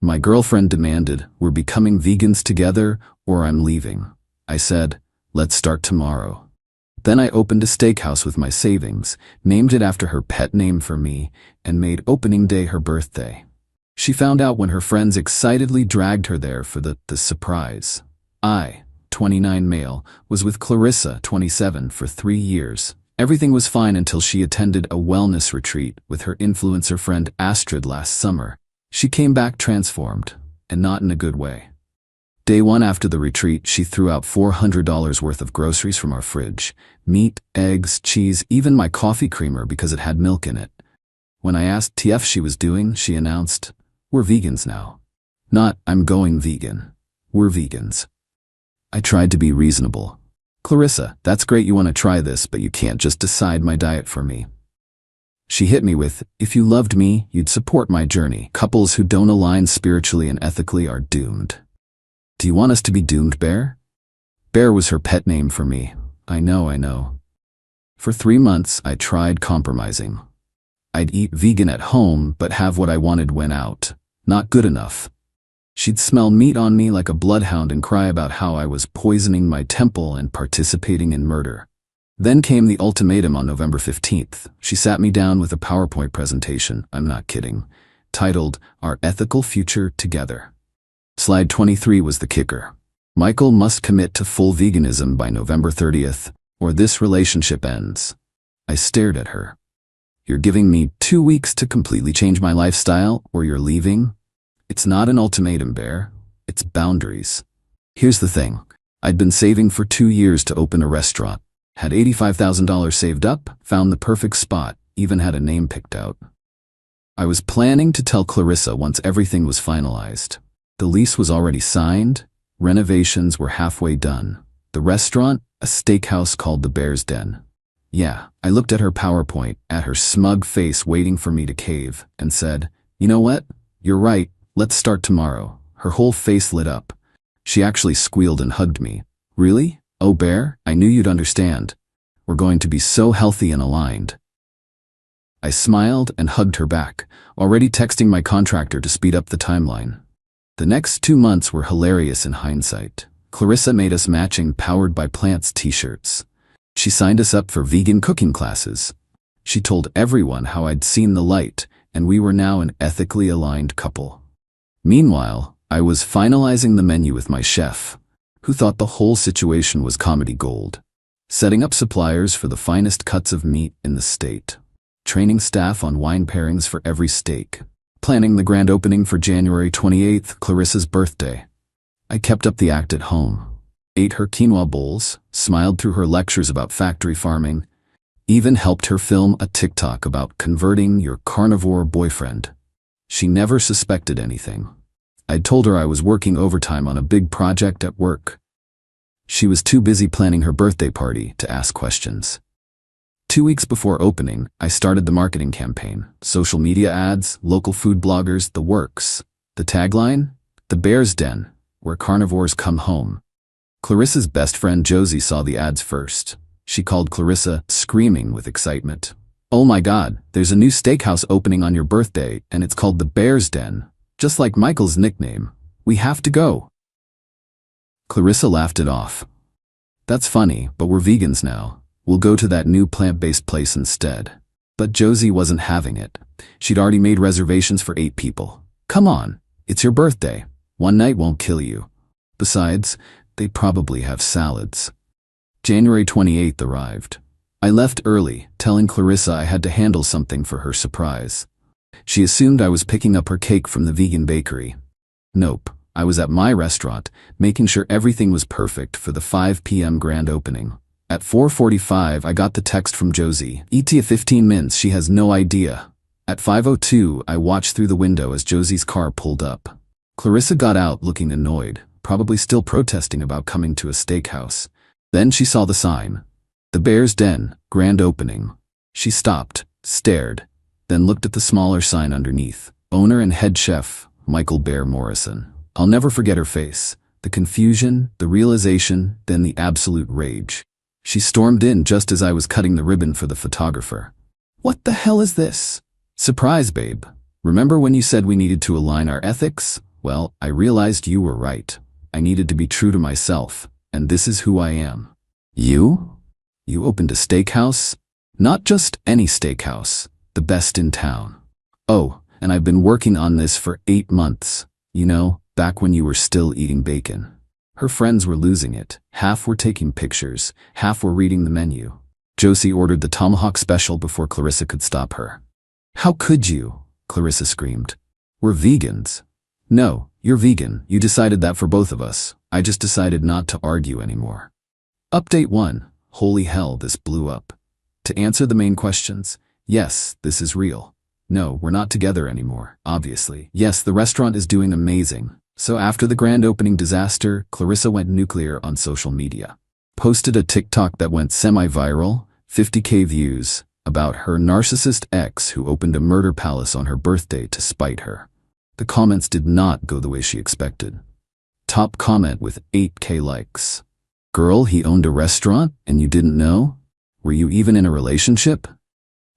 My girlfriend demanded, "We're becoming vegans together or I'm leaving." I said, "Let's start tomorrow." Then I opened a steakhouse with my savings, named it after her pet name for me, and made opening day her birthday. She found out when her friends excitedly dragged her there for the surprise. I, 29 male, was with Clarissa, 27, for 3 years. Everything was fine until she attended a wellness retreat with her influencer friend Astrid last summer. She came back transformed, and not in a good way. Day 1 after the retreat, she threw out $400 worth of groceries from our fridge. Meat, eggs, cheese, even my coffee creamer because it had milk in it. When I asked TF she was doing, she announced, "We're vegans now." Not, "I'm going vegan." We're vegans. I tried to be reasonable. "Clarissa, that's great you want to try this, but you can't just decide my diet for me." She hit me with, "If you loved me, you'd support my journey. Couples who don't align spiritually and ethically are doomed." Do you want us to be doomed, Bear? Bear was her pet name for me. I know. For 3 months, I tried compromising. I'd eat vegan at home, but have what I wanted when out. Not good enough. She'd smell meat on me like a bloodhound and cry about how I was poisoning my temple and participating in murder. Then came the ultimatum on November 15th. She sat me down with a PowerPoint presentation, I'm not kidding, titled, "Our Ethical Future Together." Slide 23 was the kicker. Michael must commit to full veganism by November 30th, or this relationship ends. I stared at her. "You're giving me 2 weeks to completely change my lifestyle, or you're leaving?" It's not an ultimatum, Bear. It's boundaries. Here's the thing. I'd been saving for 2 years to open a restaurant. Had $85,000 saved up, found the perfect spot, even had a name picked out. I was planning to tell Clarissa once everything was finalized. The lease was already signed, renovations were halfway done. The restaurant, a steakhouse called the Bear's Den. Yeah, I looked at her PowerPoint, at her smug face waiting for me to cave, and said, "You know what? You're right, let's start tomorrow." Her whole face lit up. She actually squealed and hugged me. "Really? Oh, Bear, I knew you'd understand. We're going to be so healthy and aligned." I smiled and hugged her back, already texting my contractor to speed up the timeline. The next 2 months were hilarious in hindsight. Clarissa made us matching Powered by Plants t-shirts. She signed us up for vegan cooking classes. She told everyone how I'd seen the light, and we were now an ethically aligned couple. Meanwhile, I was finalizing the menu with my chef, who thought the whole situation was comedy gold. Setting up suppliers for the finest cuts of meat in the state. Training staff on wine pairings for every steak. Planning the grand opening for January 28th, Clarissa's birthday. I kept up the act at home. Ate her quinoa bowls, smiled through her lectures about factory farming, even helped her film a TikTok about converting your carnivore boyfriend. She never suspected anything. I'd told her I was working overtime on a big project at work. She was too busy planning her birthday party to ask questions. 2 weeks before opening, I started the marketing campaign. Social media ads, local food bloggers, the works. The tagline? The Bear's Den, where carnivores come home. Clarissa's best friend Josie saw the ads first. She called Clarissa, screaming with excitement. "Oh my God, there's a new steakhouse opening on your birthday, and it's called the Bear's Den. Just like Michael's nickname. We have to go." Clarissa laughed it off. "That's funny, but we're vegans now. We'll go to that new plant-based place instead." But Josie wasn't having it. She'd already made reservations for 8 people. "Come on, it's your birthday. One night won't kill you. Besides, they probably have salads." January 28th arrived. I left early, telling Clarissa I had to handle something for her surprise. She assumed I was picking up her cake from the vegan bakery. Nope, I was at my restaurant, making sure everything was perfect for the 5 p.m. grand opening. At 4:45, I got the text from Josie. "ETA 15 minutes, she has no idea." At 5:02, I watched through the window as Josie's car pulled up. Clarissa got out looking annoyed, probably still protesting about coming to a steakhouse. Then she saw the sign. The Bear's Den, grand opening. She stopped, stared, then looked at the smaller sign underneath. Owner and head chef, Michael Bear Morrison. I'll never forget her face. The confusion, the realization, then the absolute rage. She stormed in just as I was cutting the ribbon for the photographer. "What the hell is this?" "Surprise, babe. Remember when you said we needed to align our ethics? Well, I realized you were right. I needed to be true to myself, and this is who I am. You? You opened a steakhouse? Not just any steakhouse, the best in town. Oh, and I've been working on this for 8 months. You know, back when you were still eating bacon. Her friends were losing it. Half were taking pictures, half were reading the menu. Josie ordered the tomahawk special before Clarissa could stop her. How could you? Clarissa screamed. We're vegans. No, you're vegan. You decided that for both of us. I just decided not to argue anymore. Update 1. Holy hell, this blew up. To answer the main questions, yes, this is real. No, we're not together anymore, obviously. Yes, the restaurant is doing amazing. So after the grand opening disaster, Clarissa went nuclear on social media. Posted a TikTok that went semi-viral, 50K views, about her narcissist ex who opened a murder palace on her birthday to spite her. The comments did not go the way she expected. Top comment with 8K likes. Girl, he owned a restaurant and you didn't know? Were you even in a relationship?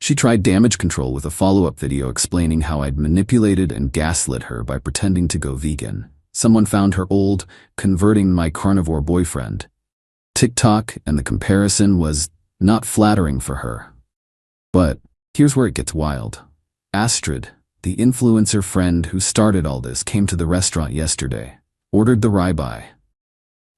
She tried damage control with a follow-up video explaining how I'd manipulated and gaslit her by pretending to go vegan. Someone found her old, converting my carnivore boyfriend. TikTok and the comparison was not flattering for her. But here's where it gets wild. Astrid, the influencer friend who started all this, came to the restaurant yesterday. Ordered the ribeye.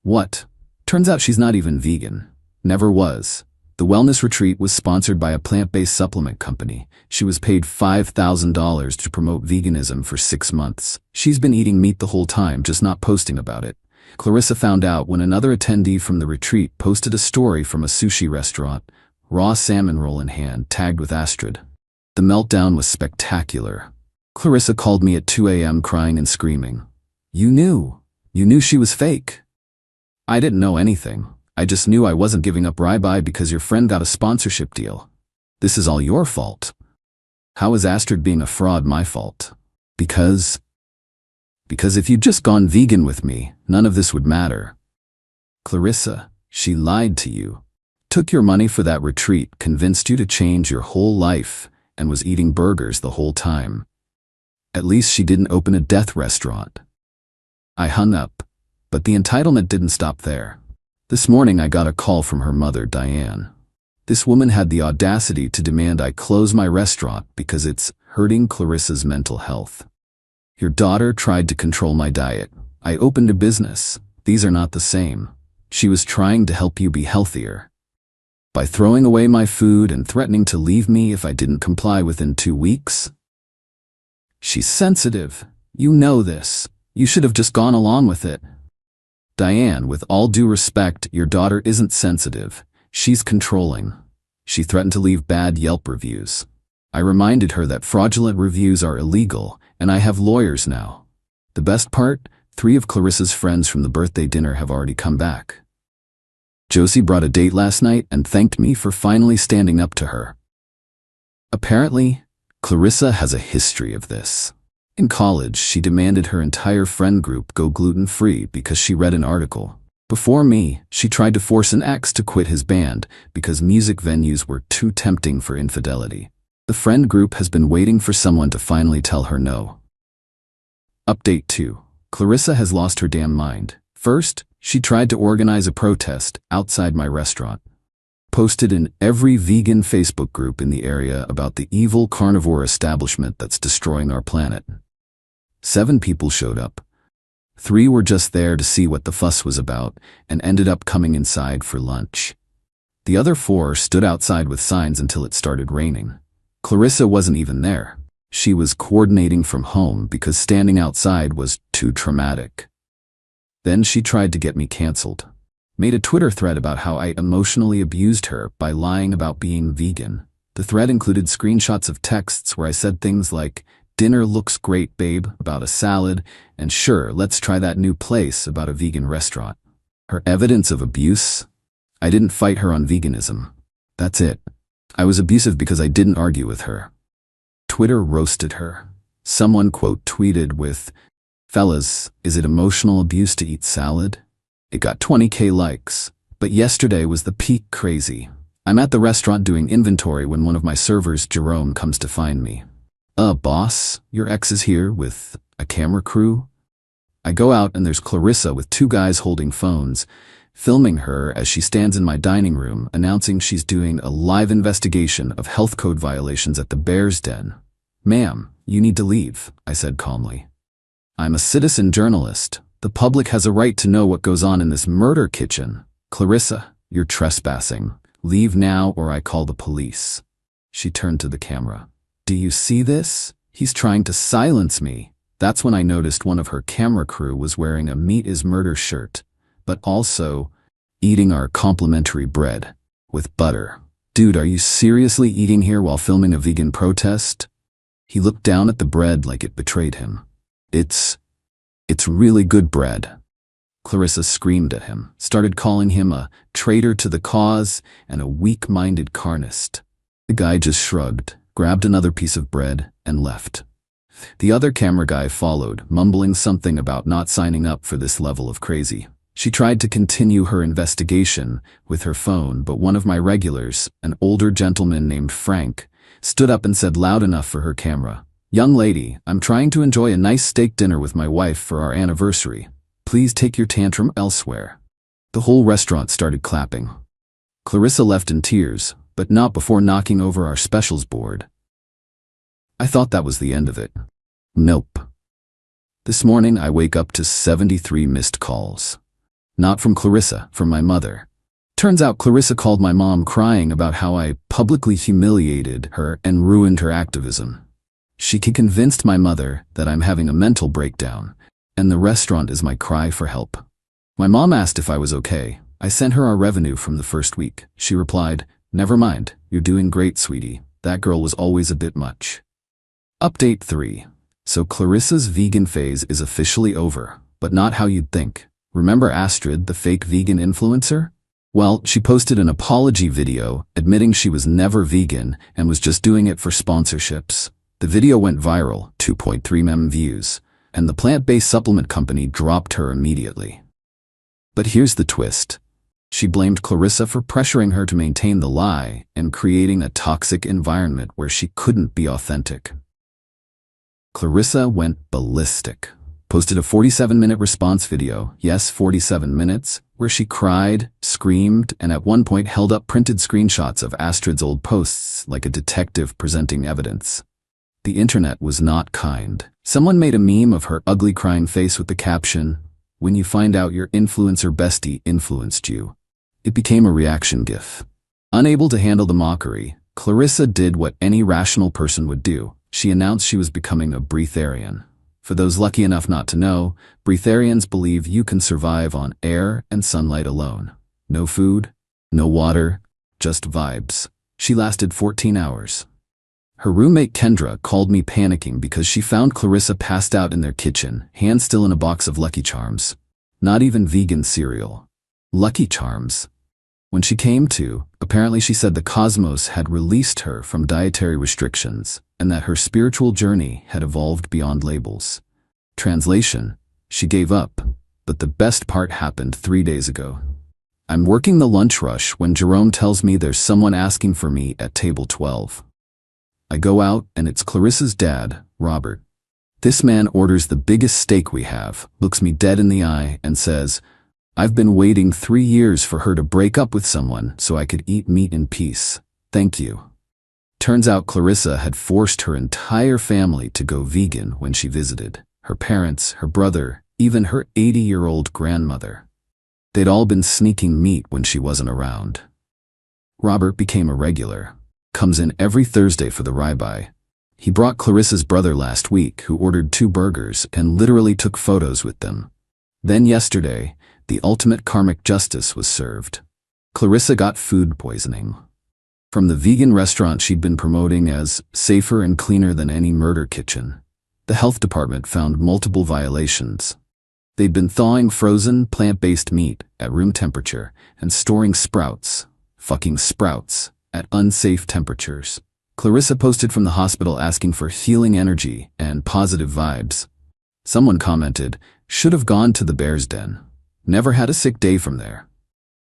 What? Turns out she's not even vegan. Never was. The wellness retreat was sponsored by a plant-based supplement company. She was paid $5,000 to promote veganism for 6 months. She's been eating meat the whole time, just not posting about it. Clarissa found out when another attendee from the retreat posted a story from a sushi restaurant, raw salmon roll in hand, tagged with Astrid. The meltdown was spectacular. Clarissa called me at 2 a.m. crying and screaming. You knew she was fake. I didn't know anything. I just knew I wasn't giving up ribeye because your friend got a sponsorship deal. This is all your fault. How is Astrid being a fraud my fault? Because if you'd just gone vegan with me, none of this would matter. Clarissa, she lied to you. Took your money for that retreat, convinced you to change your whole life, and was eating burgers the whole time. At least she didn't open a death restaurant. I hung up, but the entitlement didn't stop there. This morning I got a call from her mother, Diane. This woman had the audacity to demand I close my restaurant because it's hurting Clarissa's mental health. Your daughter tried to control my diet. I opened a business. These are not the same. She was trying to help you be healthier. By throwing away my food and threatening to leave me if I didn't comply within 2 weeks. She's sensitive. You know this. You should have just gone along with it. Diane, with all due respect, your daughter isn't sensitive. She's controlling. She threatened to leave bad Yelp reviews. I reminded her that fraudulent reviews are illegal, and I have lawyers now. The best part? 3 of Clarissa's friends from the birthday dinner have already come back. Josie brought a date last night and thanked me for finally standing up to her. Apparently, Clarissa has a history of this. In college, she demanded her entire friend group go gluten-free because she read an article. Before me, she tried to force an ex to quit his band because music venues were too tempting for infidelity. The friend group has been waiting for someone to finally tell her no. Update 2. Clarissa has lost her damn mind. First, she tried to organize a protest outside my restaurant. Posted in every vegan Facebook group in the area about the evil carnivore establishment that's destroying our planet. 7 people showed up. 3 were just there to see what the fuss was about and ended up coming inside for lunch. The other 4 stood outside with signs until it started raining. Clarissa wasn't even there. She was coordinating from home because standing outside was too traumatic. Then she tried to get me canceled. Made a Twitter thread about how I emotionally abused her by lying about being vegan. The thread included screenshots of texts where I said things like, "Dinner looks great, babe," about a salad, and "Sure, let's try that new place," about a vegan restaurant. Her evidence of abuse? I didn't fight her on veganism. That's it. I was abusive because I didn't argue with her. Twitter roasted her. Someone quote tweeted with, "Fellas, is it emotional abuse to eat salad?" It got 20K likes. But yesterday was the peak crazy. I'm at the restaurant doing inventory when one of my servers, Jerome, comes to find me. Boss, your ex is here with a camera crew?" I go out and there's Clarissa with two guys holding phones, filming her as she stands in my dining room announcing she's doing a live investigation of health code violations at the Bear's Den. "Ma'am, you need to leave," I said calmly. "I'm a citizen journalist. The public has a right to know what goes on in this murder kitchen. Clarissa, you're trespassing. Leave now or I call the police." She turned to the camera. "Do you see this? He's trying to silence me." That's when I noticed one of her camera crew was wearing a Meat is Murder shirt, but also eating our complimentary bread with butter. "Dude, are you seriously eating here while filming a vegan protest?" He looked down at the bread like it betrayed him. It's really good bread." Clarissa screamed at him, started calling him a traitor to the cause and a weak-minded carnist. The guy just shrugged, grabbed another piece of bread, and left. The other camera guy followed, mumbling something about not signing up for this level of crazy. She tried to continue her investigation with her phone, but one of my regulars, an older gentleman named Frank, stood up and said loud enough for her camera, "Young lady, I'm trying to enjoy a nice steak dinner with my wife for our anniversary. Please take your tantrum elsewhere." The whole restaurant started clapping. Clarissa left in tears, but not before knocking over our specials board. I thought that was the end of it. Nope. This morning I wake up to 73 missed calls. Not from Clarissa, from my mother. Turns out Clarissa called my mom crying about how I publicly humiliated her and ruined her activism. She convinced my mother that I'm having a mental breakdown, and the restaurant is my cry for help. My mom asked if I was okay. I sent her our revenue from the first week. She replied, "Never mind, you're doing great, sweetie. That girl was always a bit much." Update 3. So Clarissa's vegan phase is officially over, but not how you'd think. Remember Astrid, the fake vegan influencer? Well, she posted an apology video admitting she was never vegan and was just doing it for sponsorships. The video went viral, 2.3 million views, and the plant-based supplement company dropped her immediately. But here's the twist. She blamed Clarissa for pressuring her to maintain the lie and creating a toxic environment where she couldn't be authentic. Clarissa went ballistic. Posted a 47-minute response video, yes, 47 minutes, where she cried, screamed, and at one point held up printed screenshots of Astrid's old posts like a detective presenting evidence. The internet was not kind. Someone made a meme of her ugly crying face with the caption, "When you find out your influencer bestie influenced you." It became a reaction gif. Unable to handle the mockery, Clarissa did what any rational person would do. She announced she was becoming a breatharian. For those lucky enough not to know, breatharians believe you can survive on air and sunlight alone. No food, no water, just vibes. She lasted 14 hours. Her roommate Kendra called me panicking because she found Clarissa passed out in their kitchen, hands still in a box of Lucky Charms. Not even vegan cereal. Lucky Charms. When she came to, apparently she said the cosmos had released her from dietary restrictions and that her spiritual journey had evolved beyond labels. Translation, she gave up, but the best part happened 3 days ago. I'm working the lunch rush when Jerome tells me there's someone asking for me at table 12. I go out and it's Clarissa's dad, Robert. This man orders the biggest steak we have, looks me dead in the eye and says, "I've been waiting 3 years for her to break up with someone so I could eat meat in peace. Thank you." Turns out Clarissa had forced her entire family to go vegan when she visited. Her parents, her brother, even her 80-year-old grandmother. They'd all been sneaking meat when she wasn't around. Robert became a regular. Comes in every Thursday for the ribeye. He brought Clarissa's brother last week, who ordered 2 burgers and literally took photos with them. Then yesterday, the ultimate karmic justice was served. Clarissa got food poisoning. From the vegan restaurant she'd been promoting as safer and cleaner than any murder kitchen, the health department found multiple violations. They'd been thawing frozen, plant-based meat at room temperature and storing fucking sprouts, at unsafe temperatures. Clarissa posted from the hospital asking for healing energy and positive vibes. Someone commented, "Should have gone to the Bear's Den. Never had a sick day from there."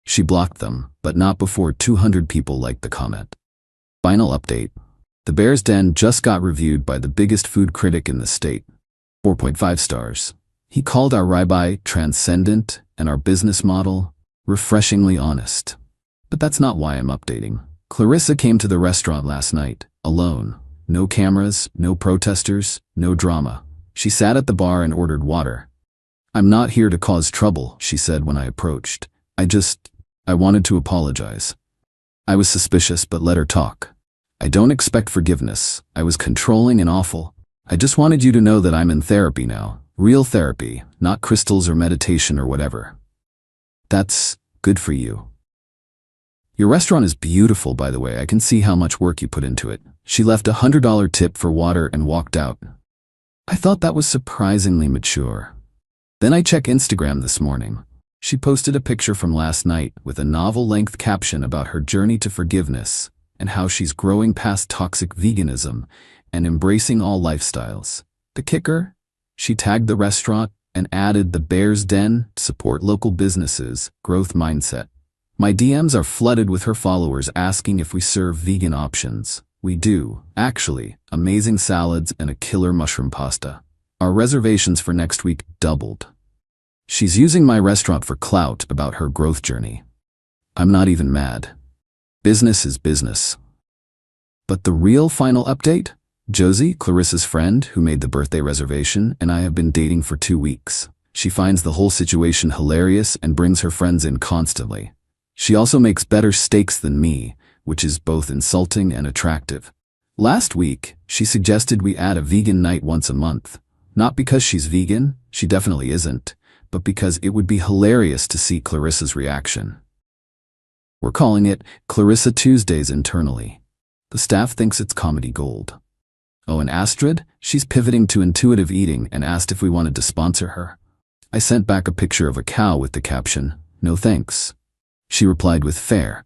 She blocked them, but not before 200 people liked the comment. Final update. The Bear's Den just got reviewed by the biggest food critic in the state. 4.5 stars. He called our rabbi transcendent and our business model refreshingly honest. But that's not why I'm updating. Clarissa came to the restaurant last night, alone. No cameras, no protesters, no drama. She sat at the bar and ordered water. "I'm not here to cause trouble," she said when I approached. I wanted to apologize. I was suspicious but let her talk. "I don't expect forgiveness. I was controlling and awful. I just wanted you to know that I'm in therapy now. Real therapy, not crystals or meditation or whatever." "That's good for you." "Your restaurant is beautiful, by the way. I can see how much work you put into it." She left a $100 tip for water and walked out. I thought that was surprisingly mature. Then I checked Instagram this morning. She posted a picture from last night with a novel-length caption about her journey to forgiveness and how she's growing past toxic veganism and embracing all lifestyles. The kicker? She tagged the restaurant and added the Bear's Den, support local businesses, growth mindset. My DMs are flooded with her followers asking if we serve vegan options. We do, actually. Amazing salads and a killer mushroom pasta. Our reservations for next week doubled. She's using my restaurant for clout about her growth journey. I'm not even mad. Business is business. But the real final update? Josie, Clarissa's friend who made the birthday reservation, and I have been dating for 2 weeks. She finds the whole situation hilarious and brings her friends in constantly. She also makes better steaks than me, which is both insulting and attractive. Last week, she suggested we add a vegan night once a month. Not because she's vegan, she definitely isn't, but because it would be hilarious to see Clarissa's reaction. We're calling it Clarissa Tuesdays internally. The staff thinks it's comedy gold. Oh, and Astrid, she's pivoting to intuitive eating and asked if we wanted to sponsor her. I sent back a picture of a cow with the caption, "No thanks." She replied with fair.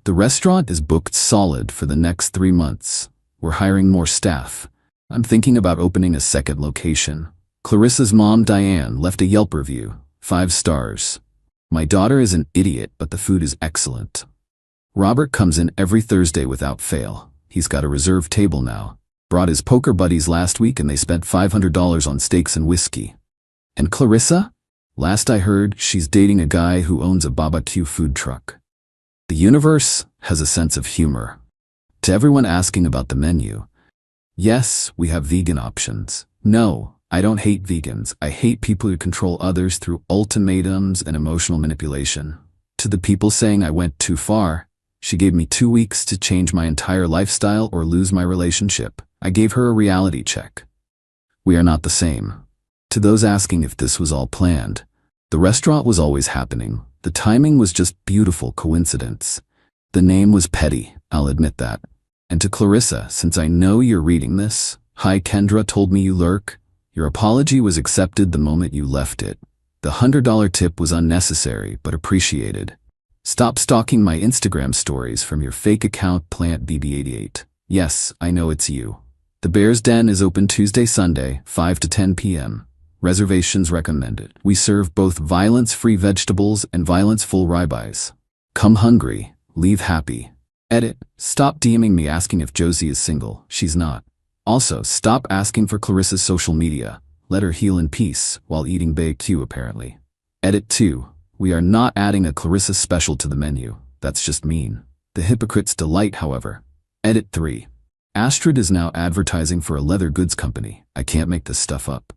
The restaurant is booked solid for the next 3 months. We're hiring more staff. I'm thinking about opening a second location. Clarissa's mom, Diane, left a Yelp review, 5 stars. My daughter is an idiot, but the food is excellent. Robert comes in every Thursday without fail. He's got a reserved table now. Brought his poker buddies last week and they spent $500 on steaks and whiskey. And Clarissa? Last I heard, she's dating a guy who owns a barbecue food truck. The universe has a sense of humor. To everyone asking about the menu, yes, we have vegan options. No, I don't hate vegans. I hate people who control others through ultimatums and emotional manipulation. To the people saying I went too far, she gave me 2 weeks to change my entire lifestyle or lose my relationship. I gave her a reality check. We are not the same. To those asking if this was all planned, the restaurant was always happening. The timing was just beautiful coincidence. The name was petty, I'll admit that. And to Clarissa, since I know you're reading this, hi, Kendra told me you lurk. Your apology was accepted the moment you left it. The $100 tip was unnecessary but appreciated. Stop stalking my Instagram stories from your fake account PlantBB88. Yes, I know it's you. The Bear's Den is open Tuesday, Sunday, 5 to 10 p.m. Reservations recommended. We serve both violence-free vegetables and violence-full ribeyes. Come hungry, leave happy. Edit. Stop DMing me asking if Josie is single. She's not. Also, stop asking for Clarissa's social media. Let her heal in peace while eating BQ apparently. Edit 2. We are not adding a Clarissa special to the menu. That's just mean. The hypocrite's delight, however. Edit 3. Astrid is now advertising for a leather goods company. I can't make this stuff up.